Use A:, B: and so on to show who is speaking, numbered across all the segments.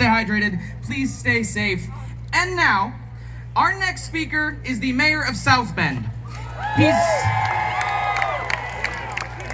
A: stay hydrated, please stay safe. And now, our next speaker is the mayor of South Bend.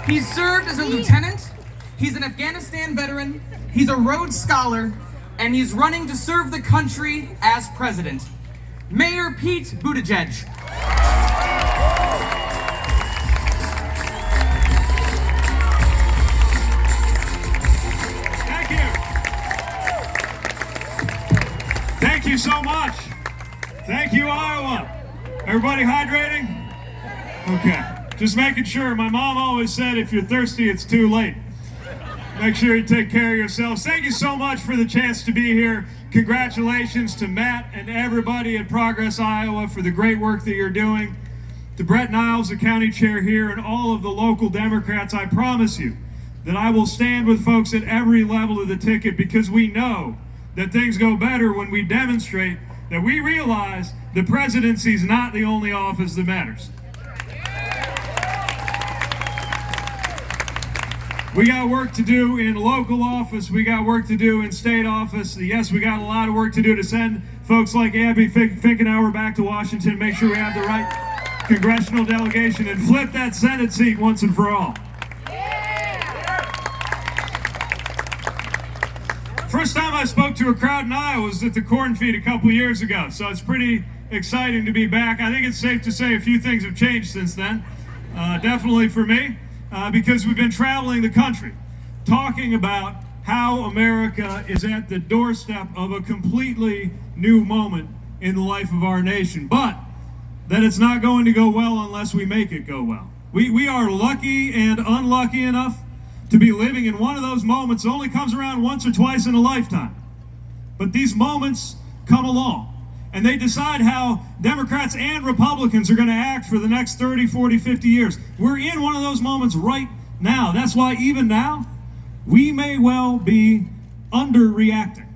A: He's served as a lieutenant, he's an Afghanistan veteran, he's a Rhodes Scholar, and he's running to serve the country as president. Mayor Pete Buttigieg.
B: Thank you. Thank you so much. Thank you, Iowa. Everybody hydrating? Okay. Just making sure. My mom always said, if you're thirsty, it's too late. Make sure you take care of yourselves. Thank you so much for the chance to be here. Congratulations to Matt and everybody at Progress, Iowa for the great work that you're doing. To Brett Niles, the county chair here, and all of the local Democrats, I promise you that I will stand with folks at every level of the ticket, because we know that things go better when we demonstrate that we realize the presidency is not the only office that matters. We got work to do in local office. We got work to do in state office. Yes, we got a lot of work to do to send folks like Abby Finkenauer back to Washington, make sure we have the right congressional delegation, and flip that Senate seat once and for all. First time I spoke to a crowd in Iowa was at the corn feed a couple years ago, so it's pretty exciting to be back. I think it's safe to say a few things have changed since then, definitely for me. Because we've been traveling the country, talking about how America is at the doorstep of a completely new moment in the life of our nation, but that it's not going to go well unless we make it go well. We are lucky and unlucky enough to be living in one of those moments that only comes around once or twice in a lifetime. But these moments come along, and they decide how Democrats and Republicans are going to act for the next 30, 40, 50 years. We're in one of those moments right now. That's why even now, we may well be underreacting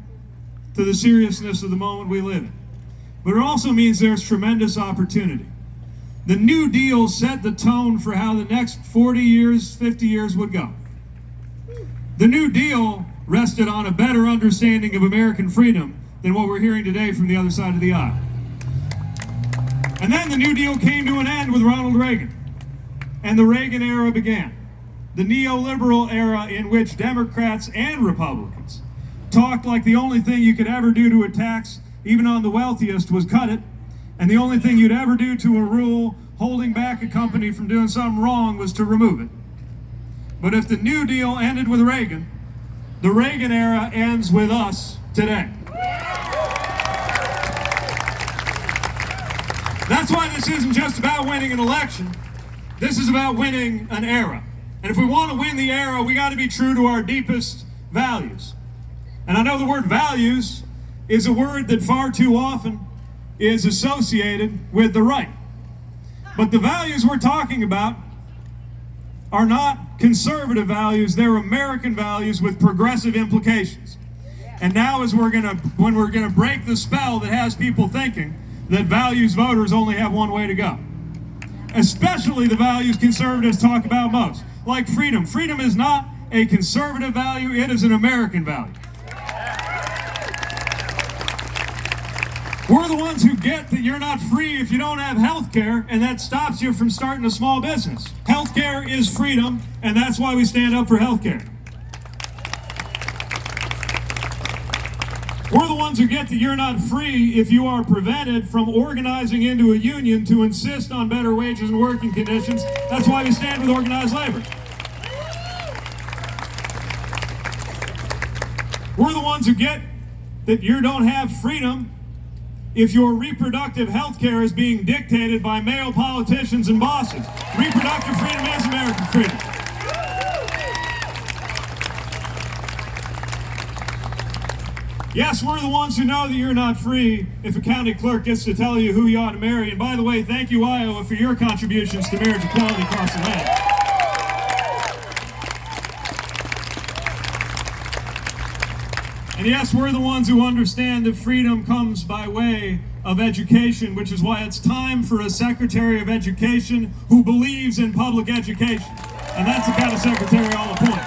B: to the seriousness of the moment we live in. But it also means there's tremendous opportunity. The New Deal set the tone for how the next 40 years, 50 years would go. The New Deal rested on a better understanding of American freedom than what we're hearing today from the other side of the aisle. And then the New Deal came to an end with Ronald Reagan, and the Reagan era began. The neoliberal era in which Democrats and Republicans talked like the only thing you could ever do to a tax, even on the wealthiest, was cut it, and the only thing you'd ever do to a rule holding back a company from doing something wrong was to remove it. But if the New Deal ended with Reagan, the Reagan era ends with us today. That's why this isn't just about winning an election. This is about winning an era. And if we want to win the era, we got to be true to our deepest values. And I know the word values is a word that far too often is associated with the right. But the values we're talking about are not conservative values, they're American values with progressive implications. And now when we're gonna break the spell that has people thinking that values voters only have one way to go. Especially the values conservatives talk about most, like freedom. Freedom is not a conservative value, it is an American value. We're the ones who get that you're not free if you don't have health care, and that stops you from starting a small business. Health care is freedom, and that's why we stand up for health care. We're the ones who get that you're not free if you are prevented from organizing into a union to insist on better wages and working conditions. That's why we stand with organized labor. We're the ones who get that you don't have freedom if your reproductive health care is being dictated by male politicians and bosses. Reproductive freedom is American freedom. Yes, we're the ones who know that you're not free if a county clerk gets to tell you who you ought to marry. And by the way, thank you, Iowa, for your contributions to marriage equality across the land. And yes, we're the ones who understand that freedom comes by way of education, which is why it's time for a Secretary of Education who believes in public education. And that's the kind of secretary I'll appoint.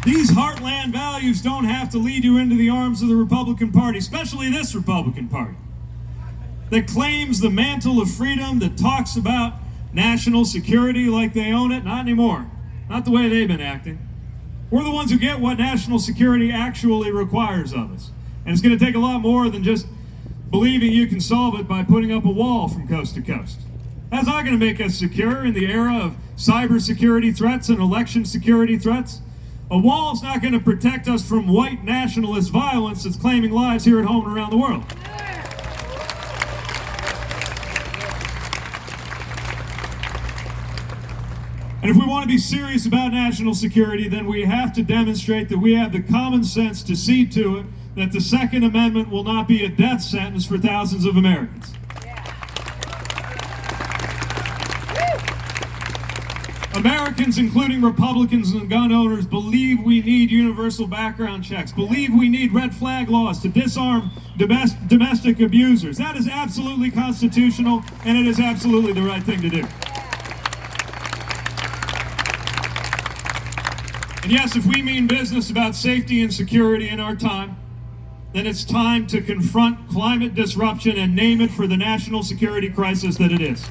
B: These heartland values don't have to lead you into the arms of the Republican Party, especially this Republican Party, that claims the mantle of freedom, that talks about national security like they own it. Not anymore. Not the way they've been acting. We're the ones who get what national security actually requires of us. And it's going to take a lot more than just believing you can solve it by putting up a wall from coast to coast. That's not going to make us secure in the era of cybersecurity threats and election security threats. A wall is not going to protect us from white nationalist violence that's claiming lives here at home and around the world. And if we want to be serious about national security, then we have to demonstrate that we have the common sense to see to it that the Second Amendment will not be a death sentence for thousands of Americans. Americans, including Republicans and gun owners, believe we need universal background checks, believe we need red flag laws to disarm domestic abusers. That is absolutely constitutional, and it is absolutely the right thing to do. And yes, if we mean business about safety and security in our time, then it's time to confront climate disruption and name it for the national security crisis that it is.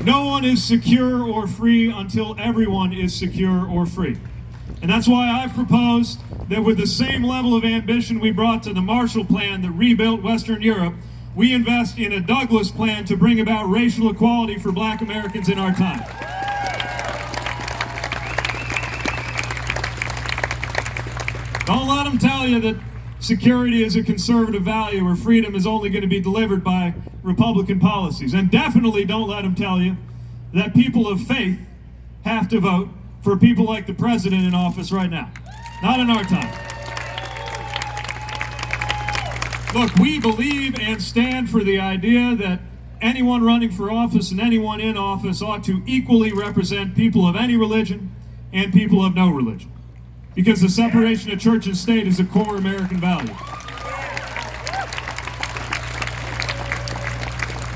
B: No one is secure or free until everyone is secure or free. And that's why I've proposed that with the same level of ambition we brought to the Marshall Plan that rebuilt Western Europe, we invest in a Douglas Plan to bring about racial equality for Black Americans in our time. Don't let them tell you that security is a conservative value or freedom is only going to be delivered by Republican policies. And definitely don't let them tell you that people of faith have to vote for people like the president in office right now. Not in our time. Look, we believe and stand for the idea that anyone running for office and anyone in office ought to equally represent people of any religion and people of no religion. Because the separation of church and state is a core American value.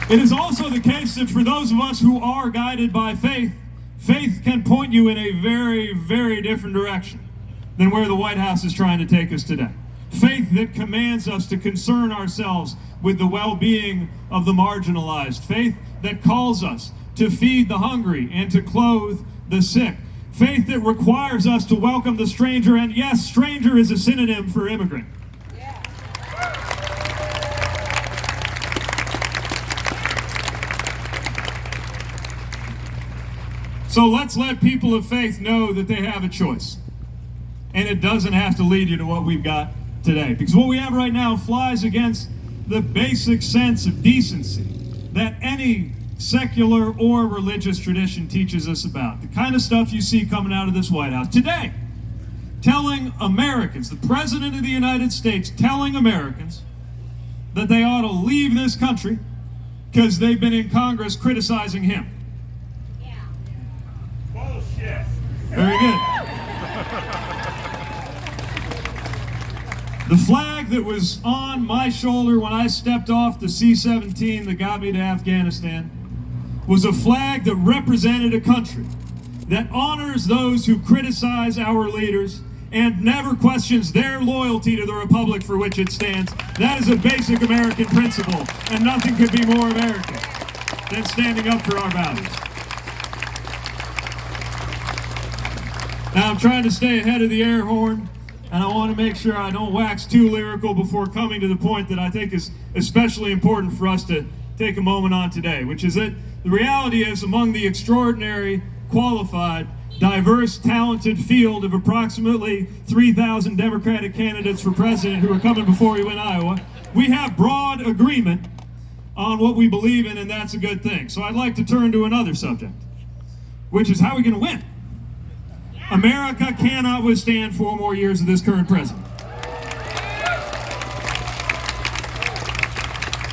B: It is also the case that for those of us who are guided by faith, faith can point you in a very, very different direction than where the White House is trying to take us today. Faith that commands us to concern ourselves with the well-being of the marginalized. Faith that calls us to feed the hungry and to clothe the sick. Faith that requires us to welcome the stranger, and yes, stranger is a synonym for immigrant. So let's let people of faith know that they have a choice. And it doesn't have to lead you to what we've got today. Because what we have right now flies against the basic sense of decency that any secular or religious tradition teaches us about. The kind of stuff you see coming out of this White House today, telling Americans, the President of the United States telling Americans that they ought to leave this country because they've been in Congress criticizing him. Yeah. Bullshit. Very good. The flag that was on my shoulder when I stepped off the C-17 that got me to Afghanistan was a flag that represented a country that honors those who criticize our leaders and never questions their loyalty to the republic for which it stands. That is a basic American principle, and nothing could be more American than standing up for our values. Now, I'm trying to stay ahead of the air horn, and I want to make sure I don't wax too lyrical before coming to the point that I think is especially important for us to take a moment on today, which is that the reality is, among the extraordinary, qualified, diverse, talented field of approximately 3,000 Democratic candidates for president who are coming before you in Iowa, we have broad agreement on what we believe in, and that's a good thing. So I'd like to turn to another subject, which is how are we going to win? America cannot withstand 4 more years of this current president.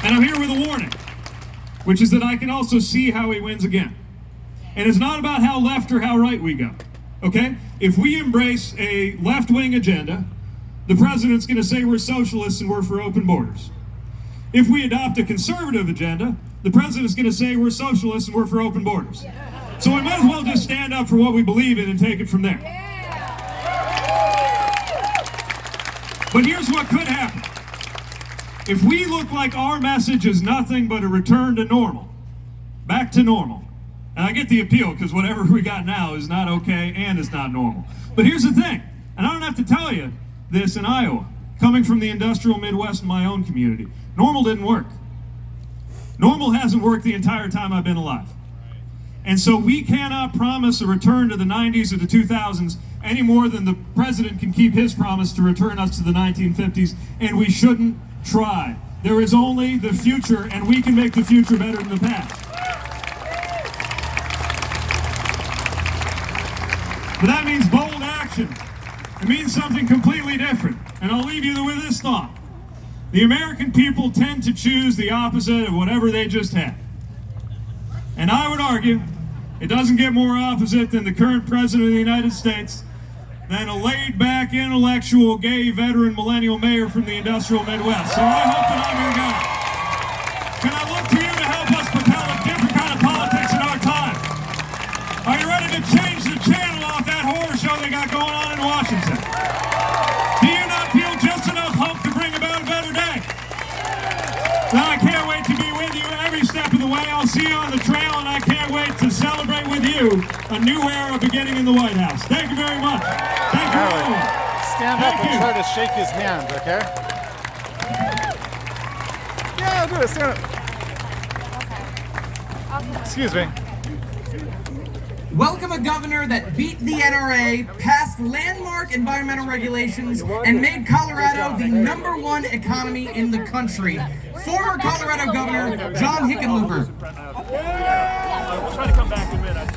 B: And I'm here with a warning, which is that I can also see how he wins again. And it's not about how left or how right we go, okay? If we embrace a left-wing agenda, the president's going to say we're socialists and we're for open borders. If we adopt a conservative agenda, the president's going to say we're socialists and we're for open borders. So we might as well just stand up for what we believe in and take it from there. But here's what could happen. If we look like our message is nothing but a return to normal, back to normal, and I get the appeal because whatever we got now is not okay and it's not normal. But here's the thing, and I don't have to tell you this in Iowa, coming from the industrial Midwest in my own community, normal didn't work. Normal hasn't worked the entire time I've been alive. And so we cannot promise a return to the 90s or the 2000s any more than the president can keep his promise to return us to the 1950s, and we shouldn't try. There is only the future, and we can make the future better than the past. But that means bold action. It means something completely different. And I'll leave you with this thought. The American people tend to choose the opposite of whatever they just had. And I would argue it doesn't get more opposite than the current president of the United States, than a laid-back, intellectual, gay, veteran, millennial mayor from the industrial Midwest. So I hope that I'm your guy. Can I look to you to help us propel a different kind of politics in our time? Are you ready to change the channel off that horror show they got going on in Washington? Do you not feel just enough hope to bring about a better day? Now I can't wait to be with you every step of the way. I'll see you on the trail, and I can't wait to celebrate with you a new era beginning in the White House. Thank you very much. Thank you, everyone.
C: Stand up and try to shake his hand, okay? Yeah, I'll do it. Stand up. Excuse me.
A: Welcome a governor that beat the NRA, passed landmark environmental regulations, and made Colorado the #1 economy in the country. Former Colorado Governor John Hickenlooper.
D: We'll try to come back in a minute.